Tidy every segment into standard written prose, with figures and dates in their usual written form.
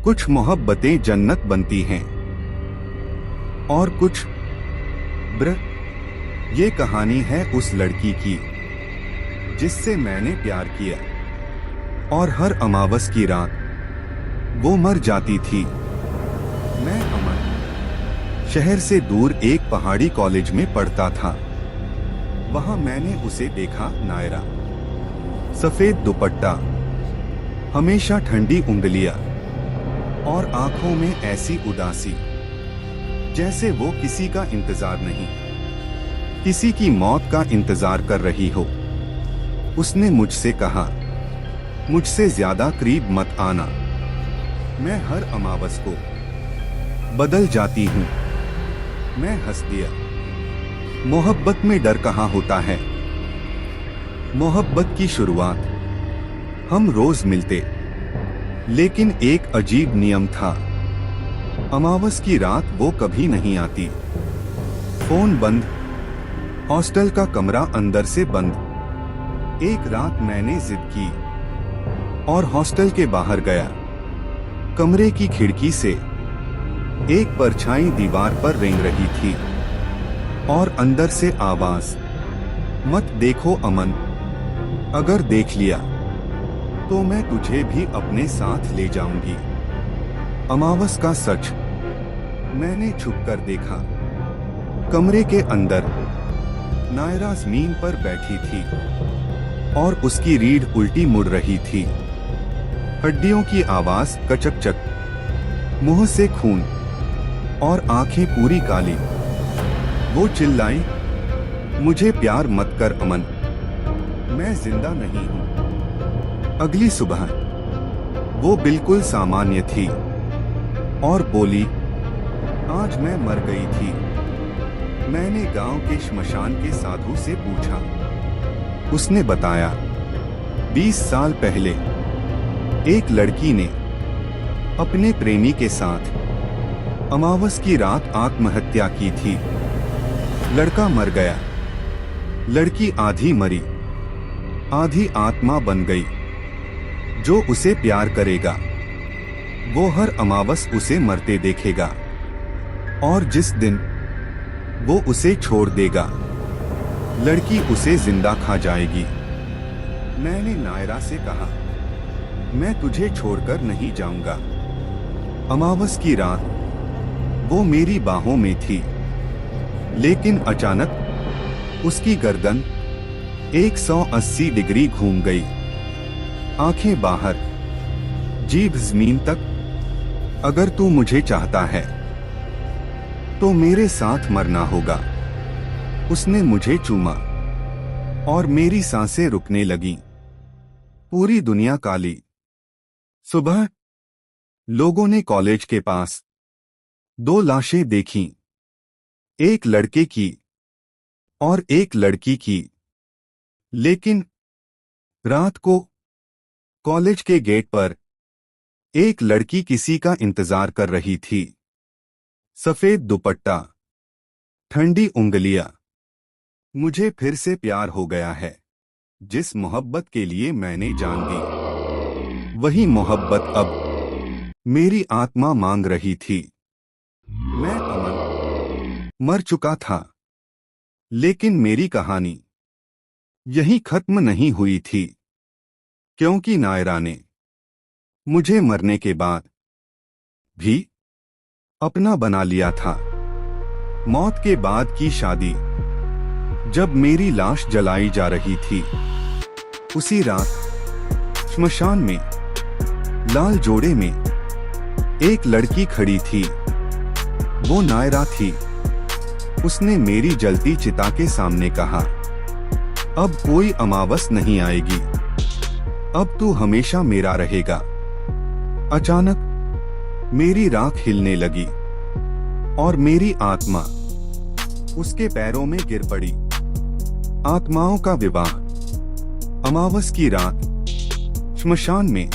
कुछ मोहब्बतें जन्नत बनती हैं और कुछ ब्र। ये कहानी है उस लड़की की जिससे मैंने प्यार किया और हर अमावस की रात वो मर जाती थी। मैं अमन शहर से दूर एक पहाड़ी कॉलेज में पढ़ता था। वहां मैंने उसे देखा। नायरा, सफेद दुपट्टा, हमेशा ठंडी उंगलियां और आंखों में ऐसी उदासी जैसे वो किसी का इंतजार नहीं, किसी की मौत का इंतजार कर रही हो। उसने मुझसे कहा, मुझसे ज्यादा करीब मत आना, मैं हर अमावस को बदल जाती हूँ। मैं हंस दिया। मोहब्बत में डर कहाँ होता है। मोहब्बत की शुरुआत हम रोज मिलते, लेकिन एक अजीब नियम था। अमावस की रात वो कभी नहीं आती। फोन बंद, हॉस्टल का कमरा अंदर से बंद। एक रात मैंने जिद की और हॉस्टल के बाहर गया। कमरे की खिड़की से एक परछाई दीवार पर रेंग रही थी और अंदर से आवाज, मत देखो अमन, अगर देख लिया तो मैं तुझे भी अपने साथ ले जाऊंगी। अमावस का सच। मैंने छुपकर देखा। कमरे के अंदर नायरा जमीन पर बैठी थी और उसकी रीढ़ उल्टी मुड़ रही थी। हड्डियों की आवाज, कचक-चक, मुंह से खून और आंखें पूरी काली। वो चिल्लाई, मुझे प्यार मत कर अमन, मैं जिंदा नहीं हूं। अगली सुबह वो बिल्कुल सामान्य थी और बोली, आज मैं मर गई थी। मैंने गांव के श्मशान के साधु से पूछा। उसने बताया, 20 साल पहले एक लड़की ने अपने प्रेमी के साथ अमावस की रात आत्महत्या की थी। लड़का मर गया, लड़की आधी मरी, आधी आत्मा बन गई। जो उसे प्यार करेगा वो हर अमावस उसे मरते देखेगा और जिस दिन वो उसे छोड़ देगा, लड़की उसे जिंदा खा जाएगी। मैंने नायरा से कहा, मैं तुझे छोड़कर नहीं जाऊंगा। अमावस की रात वो मेरी बाहों में थी, लेकिन अचानक उसकी गर्दन 180 डिग्री घूम गई। आंखें बाहर, जीभ जमीन तक। अगर तू मुझे चाहता है तो मेरे साथ मरना होगा। उसने मुझे चूमा और मेरी सांसें रुकने लगीं। पूरी दुनिया काली। सुबह लोगों ने कॉलेज के पास 2 लाशें देखीं, एक लड़के की और एक लड़की की। लेकिन रात को कॉलेज के गेट पर एक लड़की किसी का इंतजार कर रही थी। सफेद दुपट्टा, ठंडी उंगलियां। मुझे फिर से प्यार हो गया है। जिस मोहब्बत के लिए मैंने जान दी, वही मोहब्बत अब मेरी आत्मा मांग रही थी। मैं अमन मर चुका था, लेकिन मेरी कहानी यहीं खत्म नहीं हुई थी, क्योंकि नायरा ने मुझे मरने के बाद भी अपना बना लिया था। मौत के बाद की शादी, जब मेरी लाश जलाई जा रही थी, उसी रात श्मशान में लाल जोड़े में एक लड़की खड़ी थी। वो नायरा थी। उसने मेरी जलती चिता के सामने कहा, अब कोई अमावस नहीं आएगी, अब तू हमेशा मेरा रहेगा। अचानक मेरी राख हिलने लगी और मेरी आत्मा उसके पैरों में गिर पड़ी। आत्माओं का विवाह। अमावस की रात श्मशान में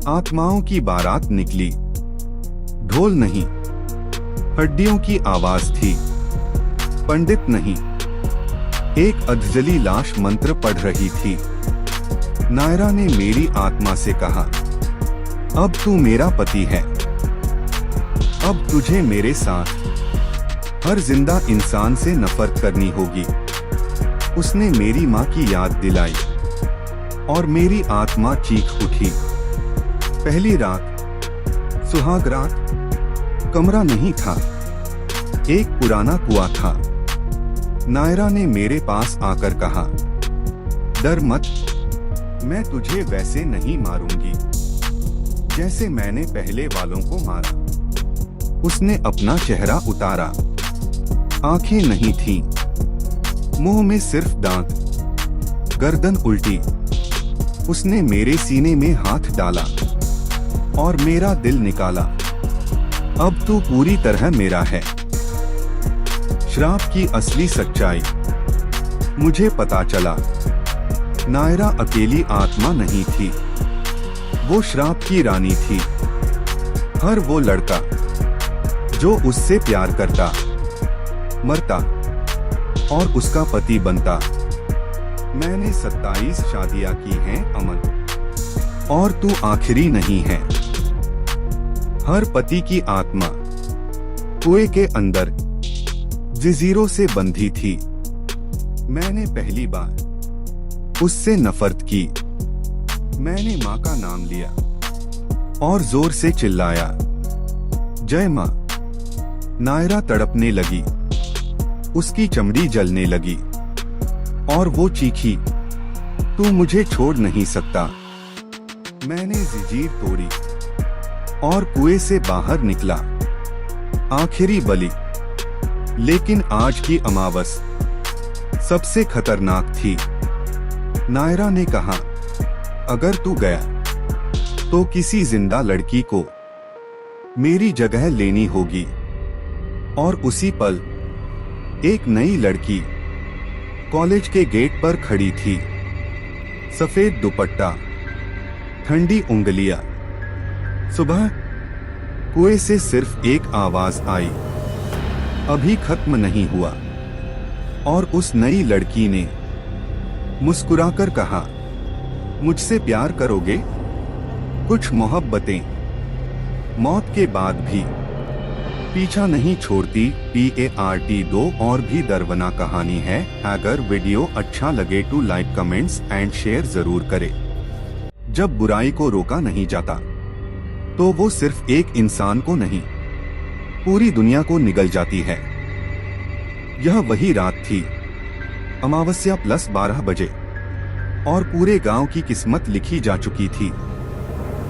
आत्माओं की बारात निकली। ढोल नहीं, हड्डियों की आवाज थी। पंडित नहीं, एक अधजली लाश मंत्र पढ़ रही थी। नायरा ने मेरी आत्मा से कहा, अब तू मेरा पति है। अब तुझे मेरे साथ हर जिंदा इंसान से नफरत करनी होगी। उसने मेरी माँ की याद दिलाई और मेरी आत्मा चीख उठी। पहली रात, सुहाग रात। कमरा नहीं था, एक पुराना कुआं था। नायरा ने मेरे पास आकर कहा, डर मत, मैं तुझे वैसे नहीं मारूंगी जैसे मैंने पहले वालों को मारा। उसने अपना चेहरा उतारा। आंखें नहीं थीं, मुंह में सिर्फ दांत, गर्दन उल्टी। उसने मेरे सीने में हाथ डाला और मेरा दिल निकाला। अब तू पूरी तरह मेरा है। श्राप की असली सच्चाई मुझे पता चला। नायरा अकेली आत्मा नहीं थी, वो श्राप की रानी थी। हर वो लड़का जो उससे प्यार करता, मरता और उसका पति बनता। मैंने 27 शादियां की हैं अमन, और तू आखिरी नहीं है। हर पति की आत्मा कुएं के अंदर जंजीरों से बंधी थी। मैंने पहली बार उससे नफरत की। मैंने माँ का नाम लिया और जोर से चिल्लाया, जय माँ। नायरा तड़पने लगी, उसकी चमड़ी जलने लगी और वो चीखी, तू मुझे छोड़ नहीं सकता। मैंने जंजीर तोड़ी और कुएं से बाहर निकला। आखिरी बलि। लेकिन आज की अमावस सबसे खतरनाक थी। नायरा ने कहा, अगर तू गया तो किसी जिंदा लड़की को मेरी जगह लेनी होगी। और उसी पल एक नई लड़की कॉलेज के गेट पर खड़ी थी। सफेद दुपट्टा, ठंडी उंगलियां। सुबह कुएं से सिर्फ एक आवाज आई, अभी खत्म नहीं हुआ। और उस नई लड़की ने मुस्कुराकर कहा, मुझसे प्यार करोगे? कुछ मोहब्बतें मौत के बाद भी पीछा नहीं छोड़ती। PART 2 और भी दर्दनाक कहानी है। अगर वीडियो अच्छा लगे तो लाइक, कमेंट्स एंड शेयर जरूर करें। जब बुराई को रोका नहीं जाता तो वो सिर्फ एक इंसान को नहीं, पूरी दुनिया को निगल जाती है। यह वही रात थी, अमावस्या प्लस 12 बजे, और पूरे गांव की किस्मत लिखी जा चुकी थी।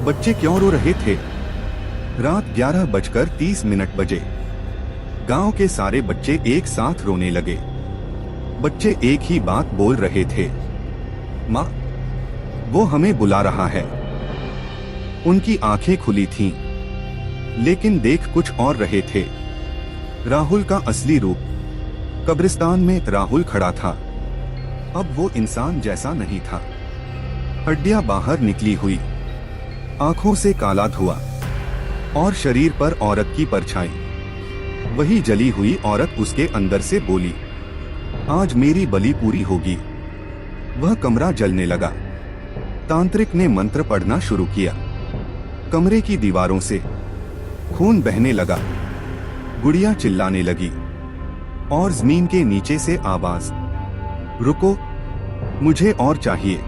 बच्चे क्यों रो रहे थे? रात 11:30 बजे गांव के सारे बच्चे एक साथ रोने लगे। बच्चे एक ही बात बोल रहे थे, माँ, वो हमें बुला रहा है। उनकी आंखें खुली थीं, लेकिन देख कुछ और रहे थे। राहुल का असली रूप। कब्रिस्तान में राहुल खड़ा था। अब वो इंसान जैसा नहीं था। हड्डियां बाहर निकली हुई, आंखों से काला धुआं और शरीर पर औरत की परछाई। वही जली हुई औरत उसके अंदर से बोली, आज मेरी बलि पूरी होगी। वह कमरा जलने लगा। तांत्रिक ने मंत्र पढ़ना शुरू किया। कमरे की दीवारों से खून बहने लगा। गुड़िया चिल्लाने लगी और जमीन के नीचे से आवाज, रुको, मुझे और चाहिए।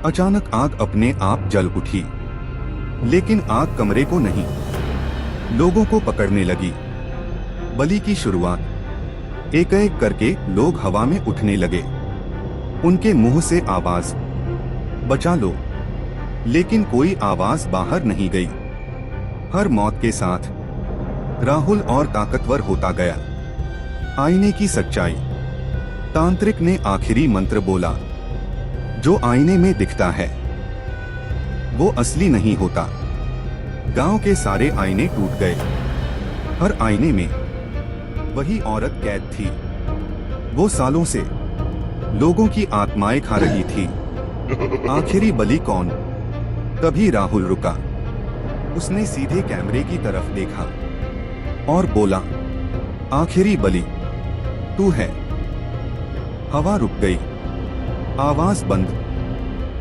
अचानक आग अपने आप जल उठी, लेकिन आग कमरे को नहीं, लोगों को पकड़ने लगी। बलि की शुरुआत। एक एक करके लोग हवा में उठने लगे। उनके मुंह से आवाज, बचा लो, लेकिन कोई आवाज बाहर नहीं गई। हर मौत के साथ राहुल और ताकतवर होता गया। आईने की सच्चाई। तांत्रिक ने आखिरी मंत्र बोला, जो आईने में दिखता है वो असली नहीं होता। गांव के सारे आईने टूट गए। हर आईने में वही औरत कैद थी। वो सालों से लोगों की आत्माएं खा रही थी। आखिरी बलि कौन? तभी राहुल रुका। उसने सीधे कैमरे की तरफ देखा और बोला, आखिरी बलि तू है। हवा रुक गई, आवाज बंद।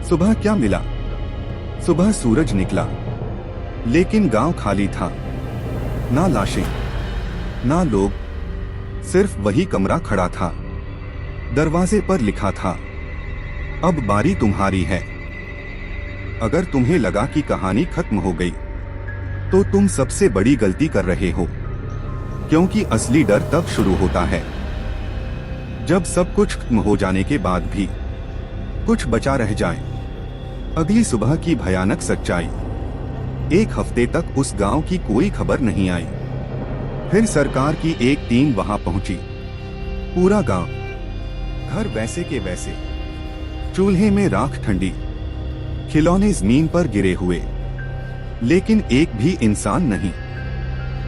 सुबह क्या मिला? सुबह सूरज निकला, लेकिन गांव खाली था। ना लाशें, ना लोग, सिर्फ वही कमरा खड़ा था। दरवाजे पर लिखा था, अब बारी तुम्हारी है। अगर तुम्हें लगा कि कहानी खत्म हो गई, तो तुम सबसे बड़ी गलती कर रहे हो, क्योंकि असली डर तब शुरू होता है जब सब कुछ खत्म हो जाने के बाद भी कुछ बचा रह जाए। अगली सुबह की भयानक सच्चाई। एक हफ्ते तक उस गांव की कोई खबर नहीं आई। फिर सरकार की एक टीम वहां पहुंची। पूरा गांव, घर वैसे के वैसे, चूल्हे में राख ठंडी, खिलौने जमीन पर गिरे हुए, लेकिन एक भी इंसान नहीं।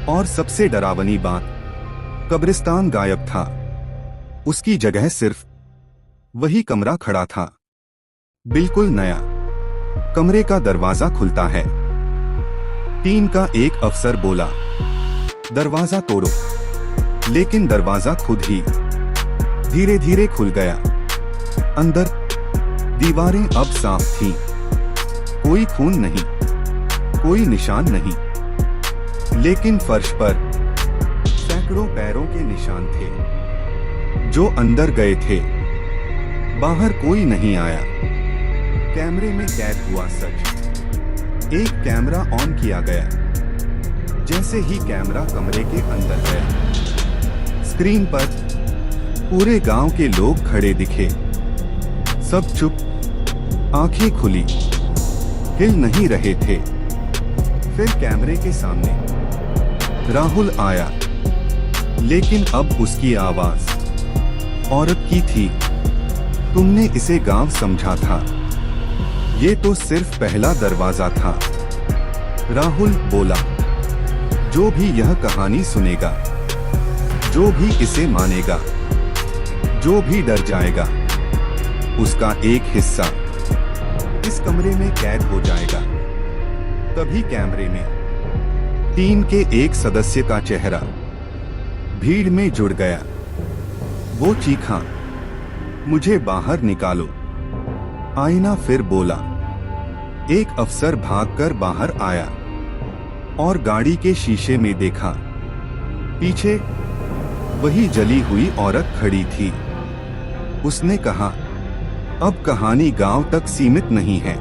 और सबसे डरावनी बात, कब्रिस्तान गायब था। उसकी जगह सिर्फ वही कमरा खड़ा था, बिल्कुल नया। कमरे का दरवाजा खुलता है। टीम का एक अफसर बोला, दरवाजा तोड़ो। लेकिन दरवाजा खुद ही धीरे धीरे खुल गया। अंदर दीवारें अब साफ थीं। कोई खून नहीं, कोई निशान नहीं, लेकिन फर्श पर सैकड़ों पैरों के निशान थे जो अंदर गए थे। बाहर कोई नहीं आया। कैमरे में कैद हुआ सच। एक कैमरा ऑन किया गया। जैसे ही कैमरा कमरे के अंदर गया, स्क्रीन पर पूरे गांव के लोग खड़े दिखे। सब चुप, आंखें खुली, हिल नहीं रहे थे। फिर कैमरे के सामने राहुल आया, लेकिन अब उसकी आवाज औरत की थी। तुमने इसे गांव समझा था, ये तो सिर्फ पहला दरवाजा था। राहुल बोला, जो भी यह कहानी सुनेगा, जो भी इसे मानेगा, जो भी डर जाएगा, उसका एक हिस्सा इस कमरे में कैद हो जाएगा। तभी कैमरे में टीम के एक सदस्य का चेहरा भीड़ में जुड़ गया। वो चीखा, मुझे बाहर निकालो। आईना फिर बोला। एक अफसर भागकर बाहर आया और गाड़ी के शीशे में देखा। पीछे वही जली हुई औरत खड़ी थी। उसने कहा, अब कहानी गांव तक सीमित नहीं है।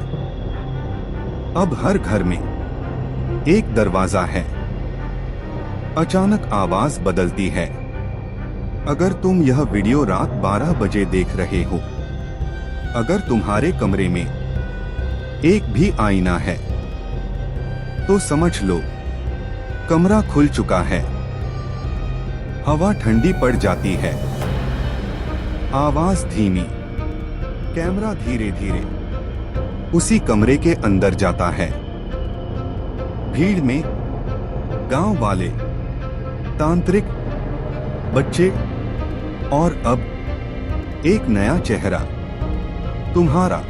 अब हर घर में एक दरवाजा है। अचानक आवाज बदलती है। अगर तुम यह वीडियो रात 12 बजे देख रहे हो, अगर तुम्हारे कमरे में एक भी आईना है, तो समझ लो कमरा खुल चुका है। हवा ठंडी पड़ जाती है। आवाज धीमी। कैमरा धीरे धीरे उसी कमरे के अंदर जाता है। भीड़ में गांव वाले, तांत्रिक, बच्चे और अब एक नया चेहरा। तुम्हारा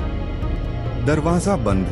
दरवाजा बंद,